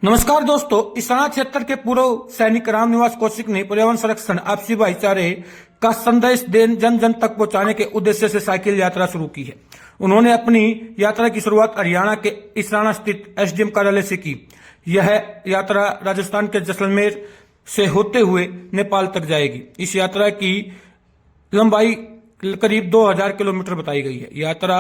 नमस्कार दोस्तों, इसाना क्षेत्र के पूर्व सैनिक रामनिवास कौशिक ने पर्यावरण संरक्षण, आपसी भाईचारे का संदेश जन जन तक पहुंचाने के उद्देश्य से साइकिल यात्रा शुरू की है। उन्होंने अपनी यात्रा की शुरुआत हरियाणा के इसाना स्थित एसडीएम कार्यालय से की। यह यात्रा राजस्थान के जैसलमेर से होते हुए नेपाल तक जाएगी। इस यात्रा की लंबाई करीब 2000 किलोमीटर बताई गई है। यात्रा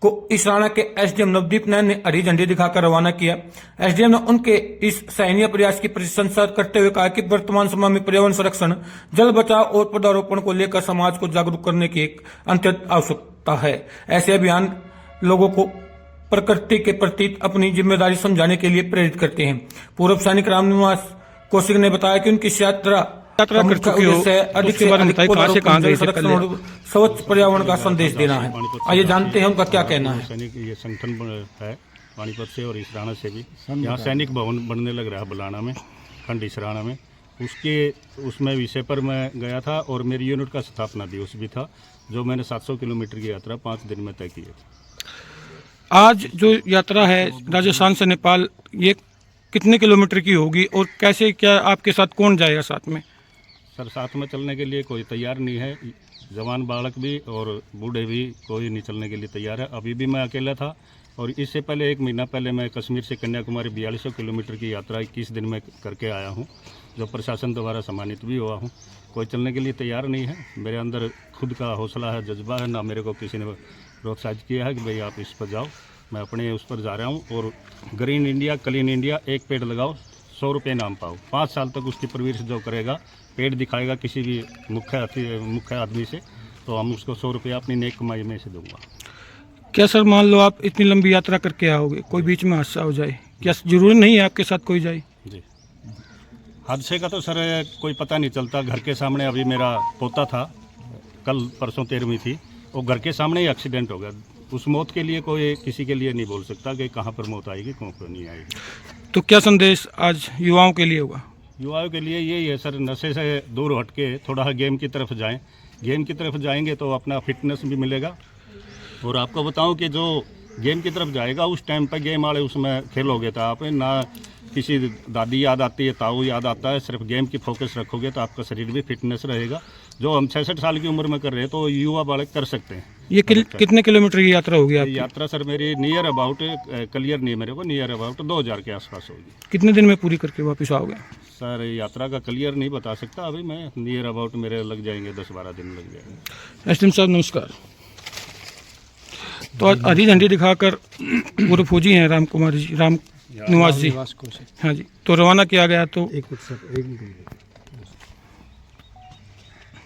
को इसाना के एसडीएम नवदीप नैन ने हरी झंडी दिखाकर रवाना किया। एसडीएम ने उनके इस सराहनीय प्रयास की प्रशंसा करते हुए कहा कि वर्तमान समय में पर्यावरण संरक्षण, जल बचाव और पौधारोपण को लेकर समाज को जागरूक करने की एक अत्यंत आवश्यकता है। ऐसे अभियान लोगों को प्रकृति के प्रति अपनी जिम्मेदारी समझाने के लिए प्रेरित करते हैं। पूर्व सैनिक रामनिवास कौशिक ने बताया कि उनकी यात्रा कर चुकी हो, अधिक से अधिक स्वच्छ पर्यावरण का संदेश देना है। आइए जानते हैं उनका क्या कहना है। सैनिक ये संगठन है पानीपत से और इसराना से भी। यहाँ सैनिक भवन बनने लग रहा है बुलाना में, खंड इसराना में। उसमें विषय पर मैं गया था और मेरी यूनिट का स्थापना दिवस भी था, जो मैंने 700 किलोमीटर की यात्रा 5 दिन में तय की है। आज जो यात्रा है राजस्थान से नेपाल, ये कितने किलोमीटर की होगी और कैसे, क्या आपके साथ कौन जाएगा साथ में? सर, साथ में चलने के लिए कोई तैयार नहीं है। जवान बालक भी और बूढ़े भी कोई नहीं चलने के लिए तैयार है। अभी भी मैं अकेला था और इससे पहले 1 महीना पहले मैं कश्मीर से कन्याकुमारी 4200 किलोमीटर की यात्रा 21 दिन में करके आया हूं, जो प्रशासन द्वारा सम्मानित भी हुआ हूं। कोई चलने के लिए तैयार नहीं है। मेरे अंदर खुद का हौसला है, जज्बा है, ना मेरे को किसी ने प्रोत्साहित किया है कि भाई आप इस पर जाओ। मैं अपने उस पर जा रहा हूँ। और ग्रीन इंडिया, क्लीन इंडिया, एक पेड़ लगाओ 100 रुपये नाम पाओ। 5 साल तक उसकी परवरिश जो करेगा, पेड़ दिखाएगा किसी भी मुख्य आदमी से, तो हम उसको 100 रुपया अपनी नेक कमाई में से दूंगा। क्या सर, मान लो आप इतनी लंबी यात्रा करके आओगे, कोई बीच में हादसा हो जाए, क्या जरूरी नहीं है आपके साथ कोई जाए? जी, हादसे का तो सर कोई पता नहीं चलता। घर के सामने अभी मेरा पोता था, कल परसों 13वीं थी, वो घर के सामने ही एक्सीडेंट हो गया। उस मौत के लिए कोई किसी के लिए नहीं बोल सकता कि कहाँ पर मौत आएगी, कहाँ पर नहीं आएगी। तो क्या संदेश आज युवाओं के लिए होगा? युवाओं के लिए यही है सर, नशे से दूर हट के थोड़ा गेम की तरफ जाएं। गेम की तरफ जाएंगे तो अपना फिटनेस भी मिलेगा। और आपको बताऊं कि जो गेम की तरफ जाएगा, उस टाइम पर गेम वाले उसमें खेलोगे तो आप ना किसी दादी याद आती है, ताऊ याद आता है। सिर्फ गेम की फोकस रखोगे तो आपका शरीर भी फिटनेस रहेगा। जो हम 66 साल की उम्र में कर रहे हैं तो युवा बालक कर सकते हैं। ये कितने किलोमीटर की यात्रा होगी आपकी? यात्रा सर मेरी नियर अबाउट, क्लियर नहीं है मेरे को, नियर अबाउट 2000 के आसपास होगी। कितने दिन में पूरी करके वापस आओगे? सर, यात्रा का क्लियर नहीं बता सकता अभी मैं। नियर अबाउट मेरे लग जाएंगे 10-12 दिन लग जाएंगे। एसडीएम साहब नमस्कार। तो आज हरी झंडी दिखाकर पूर्व फौजी हैं रामनिवास जी। हाँ जी, तो रवाना किया गया। तो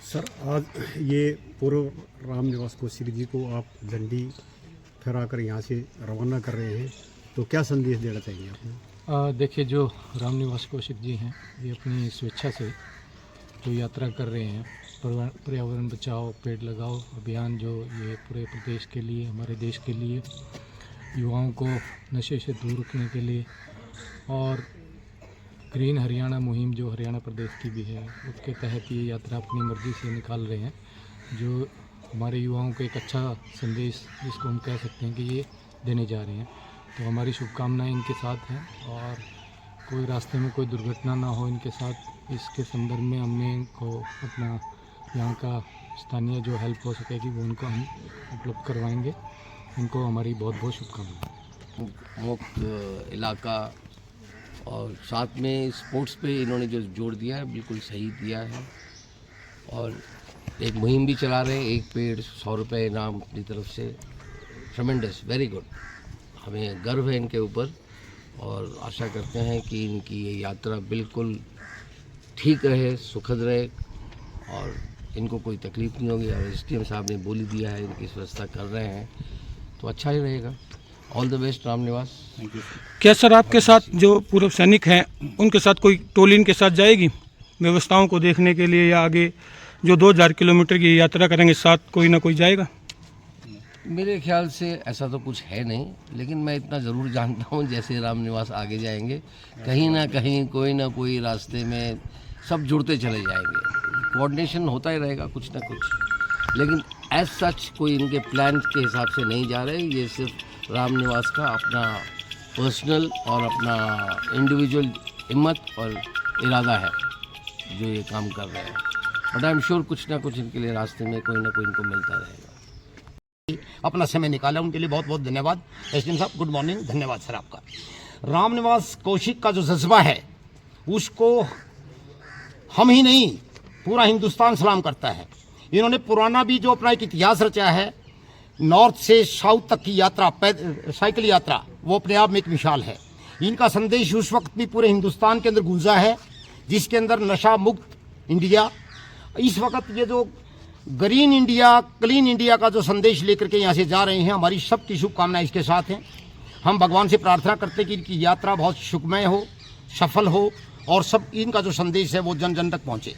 सर, आज ये पूर्व रामनिवास कौशिक जी को आप झंडी फहराकर यहाँ से रवाना कर रहे हैं, तो क्या संदेश देना चाहिए आपने? देखिए, जो रामनिवास कौशिक जी हैं, ये अपनी स्वेच्छा से जो यात्रा कर रहे हैं, पर्यावरण बचाओ पेड़ लगाओ अभियान, जो ये पूरे प्रदेश के लिए, हमारे देश के लिए, युवाओं को नशे से दूर रखने के लिए, और ग्रीन हरियाणा मुहिम जो हरियाणा प्रदेश की भी है, उसके तहत ये यात्रा अपनी मर्जी से निकाल रहे हैं, जो हमारे युवाओं को एक अच्छा संदेश, जिसको हम कह सकते हैं कि ये देने जा रहे हैं। तो हमारी शुभकामनाएं इनके साथ हैं, और कोई रास्ते में कोई दुर्घटना ना हो इनके साथ। इसके संदर्भ में हमने इनको अपना यहाँ का स्थानीय जो हेल्प हो सकेगी वो उनको हम उपलब्ध करवाएंगे। इनको हमारी बहुत बहुत शुभकामनाएं। मुक्त इलाका और साथ में स्पोर्ट्स पे इन्होंने जो जोड़ दिया है, बिल्कुल सही दिया है। और एक मुहिम भी चला रहे हैं, एक पेड़ 100 रुपये इनाम अपनी तरफ से। ट्रेमेंडस, वेरी गुड। हमें गर्व है इनके ऊपर, और आशा करते हैं कि इनकी ये यात्रा बिल्कुल ठीक रहे, सुखद रहे, और इनको कोई तकलीफ नहीं होगी। और एसडीएम साहब ने बोली दिया है, इनकी व्यवस्था कर रहे हैं, तो अच्छा ही रहेगा। All the best Ramniwas. Thank you. क्या सर, आपके साथ जो पूर्व सैनिक हैं, उनके साथ कोई टोली इनके साथ जाएगी व्यवस्थाओं को देखने के लिए, या आगे जो 2000 किलोमीटर की यात्रा करेंगे, साथ कोई ना कोई जाएगा? मेरे ख्याल से ऐसा तो कुछ है नहीं, लेकिन मैं इतना ज़रूर जानता हूँ, जैसे रामनिवास आगे जाएंगे, कहीं ना कहीं कोई ना कोई रास्ते में सब जुड़ते चले जाएंगे। कोऑर्डिनेशन होता ही रहेगा कुछ ना कुछ, लेकिन एज सच कोई इनके प्लान के हिसाब से नहीं जा रहे। ये सिर्फ रामनिवास का अपना पर्सनल और अपना इंडिविजुअल हिम्मत और इरादा है जो ये काम कर रहे हैं। बट आई एम श्योर कुछ ना कुछ इनके लिए रास्ते में कोई ना कोई इनको मिलता रहेगा। अपना समय निकाला, उनके लिए बहुत बहुत धन्यवाद। एसडीएम साहब गुड मॉर्निंग, धन्यवाद सर आपका। रामनिवास कौशिक का जो जज्बा है उसको हम ही नहीं पूरा हिंदुस्तान सलाम करता है। इन्होंने पुराना भी जो अपना एक इतिहास रचा है, नॉर्थ से साउथ तक की यात्रा, साइकिल यात्रा, वो अपने आप में एक मिसाल है। इनका संदेश उस वक्त भी पूरे हिंदुस्तान के अंदर गूंजा है जिसके अंदर नशा मुक्त इंडिया, इस वक्त ये जो ग्रीन इंडिया, क्लीन इंडिया का जो संदेश लेकर के यहाँ से जा रहे हैं, हमारी सबकी शुभकामनाएं इसके साथ हैं। हम भगवान से प्रार्थना करते हैं कि इनकी यात्रा बहुत सुखमय हो, सफल हो और सब इनका जो संदेश है वो जन जन तक पहुँचे।